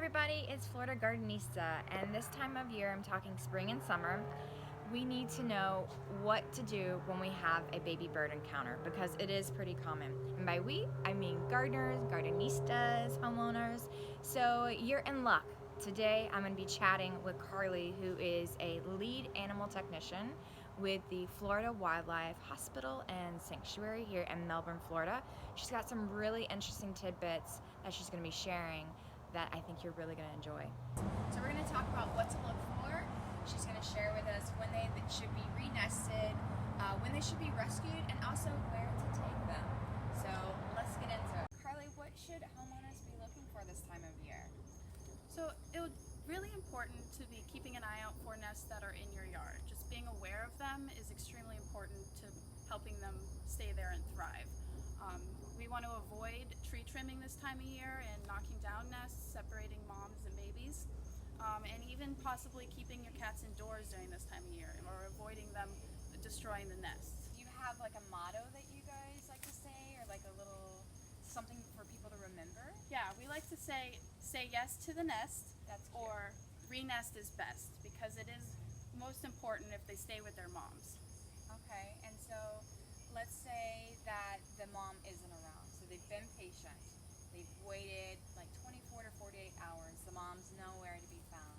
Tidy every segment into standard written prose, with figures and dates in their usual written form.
everybody, it's Florida Gardenista, and this time of year, I'm talking spring and summer, we need to know what to do when we have a baby bird encounter because it is pretty common. And by we, I mean gardeners, gardenistas, homeowners. So you're in luck. Today I'm going to be chatting with Carley, who is a lead animal technician with the Florida Wildlife Hospital and Sanctuary here in Melbourne, Florida. She's got some really interesting tidbits that she's going to be sharing that I think you're really going to enjoy. So we're going to talk about what to look for. She's going to share with us when they should be re-nested, when they should be rescued, and also where to take them. So let's get into it. Carly, what should homeowners be looking for this time of year? So it's really important to be keeping an eye out for nests that are in your yard. Just being aware of them is extremely important to helping them stay there and thrive. We want to avoid tree trimming this time of year and knocking down nests, separating moms and babies, and even possibly keeping your cats indoors during this time of year or avoiding them destroying the nests. Do you have like a motto that you guys like to say, or like a little something for people to remember? Yeah, we like to say yes to the nest. That's cute. Or re-nest is best because it is most important if they stay with their moms. Okay, and so let's say that the mom isn't around, so they've been patient, they've waited like 24 to 48 hours, the mom's nowhere to be found.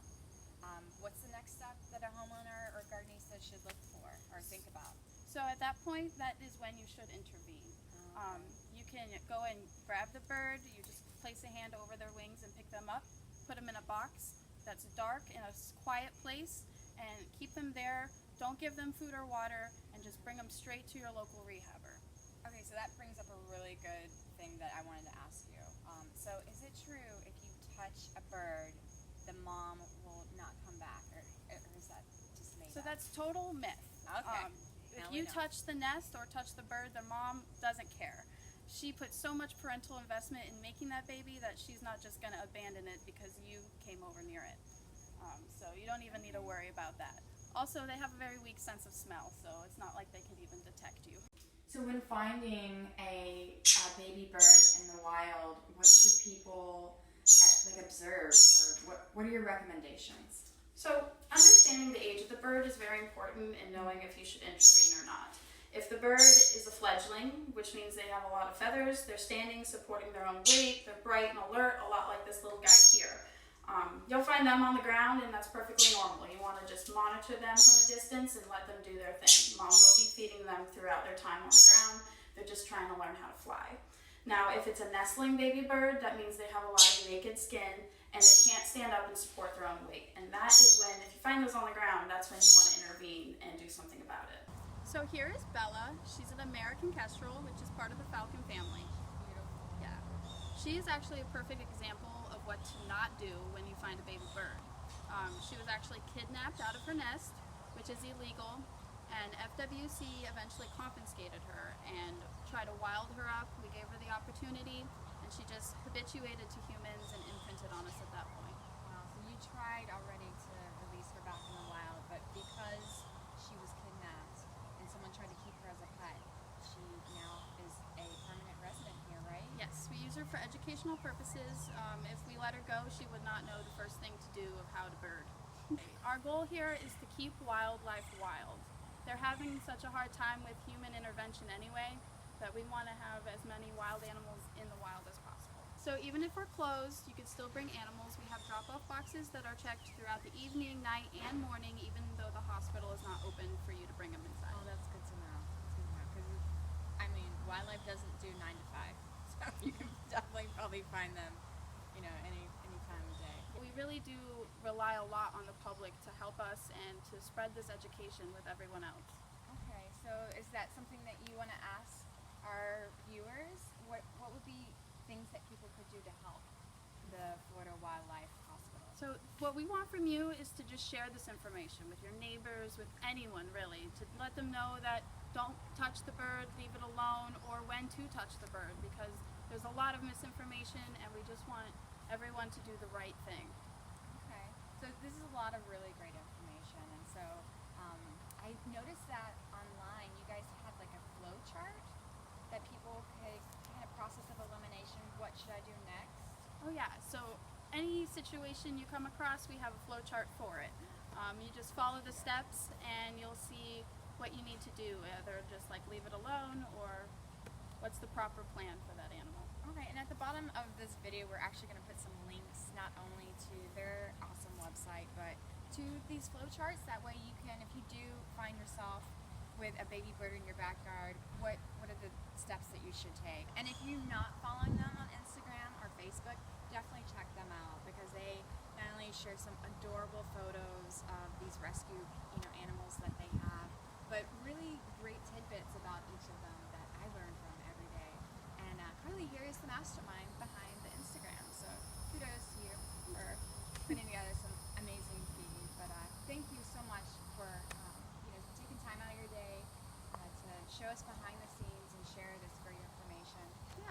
What's the next step that a homeowner or gardenista should look for or think about? So at that point, that is when you should intervene. You can go and grab the bird, you just place a hand over their wings and pick them up, put them in a box that's dark in a quiet place, and keep them there. Don't give them food or water, and just bring them straight to your local rehabber. Okay, so that brings up a really good thing that I wanted to ask you. So is it true if you touch a bird, the mom will not come back, or is that just made So up? that's total myth. Okay. If Now we you know. touch the nest or touch the bird, the mom doesn't care. She puts so much parental investment in making that baby that she's not just going to abandon it because you came over near it. So you don't even need to worry about that. Also, they have a very weak sense of smell, so it's not like they can even detect you. So when finding a baby bird in the wild, what should people observe, or what are your recommendations? So understanding the age of the bird is very important in knowing if you should intervene or not. If the bird is a fledgling, which means they have a lot of feathers, they're standing, supporting their own weight, they're bright and alert, a lot like this little guy here. You'll find them on the ground, and that's perfectly normal. You want to just monitor them from a distance and let them do their thing. Mom will be feeding them throughout their time on the ground. They're just trying to learn how to fly. Now, if it's a nestling baby bird, that means they have a lot of naked skin, and they can't stand up and support their own weight. And that is when, if you find those on the ground, that's when you want to intervene and do something about it. So here is Bella. She's an American kestrel, which is part of the falcon family. Beautiful. Yeah. She is actually a perfect example of what to not do when you find a baby bird. She was actually kidnapped out of her nest, which is illegal, and FWC eventually confiscated her and tried to wild her up. We gave her the opportunity, and she just habituated to humans and imprinted on us at that point. Wow, so you tried already to release her back in the wild, but because she was kidnapped and someone tried to keep her as a pet, she now is a permanent resident here, right? Yes, we use her for educational purposes. If we let her go, she would not know the first thing to do of how to bird. Our goal here is to keep wildlife wild. They're having such a hard time with human intervention anyway, that we want to have as many wild animals in the wild as possible. So even if we're closed, you can still bring animals. We have drop-off boxes that are checked throughout the evening, night, and morning, even though the hospital is not open for you to bring them inside. Oh, that's good to know. That's good to know, because I mean, wildlife doesn't do 9 to 5, so you can definitely probably find them, any time of day. We really do rely a lot on the public to help us and to spread this education with everyone else. Okay, so is that something that you want to ask our viewers? What would be things that people could do to help the Florida Wildlife Hospital? So what we want from you is to just share this information with your neighbors, with anyone really, to let them know that don't touch the bird, leave it alone, or when to touch the bird, because there's a lot of misinformation and we just want everyone to do the right thing. Okay, so this is a lot of really great information, and so I noticed that online you guys had like a flow chart that people could kind of process of elimination. What should I do next? Oh yeah, so any situation you come across, we have a flow chart for it. You just follow the steps and you'll see what you need to do, either just like leave it alone or what's the proper plan for that animal. Okay, and at the bottom of this video, we're actually going to put some links not only to their awesome website, but to these flow charts. That way you can, if you do find yourself with a baby bird in your backyard, what are the steps that you should take? And if you're not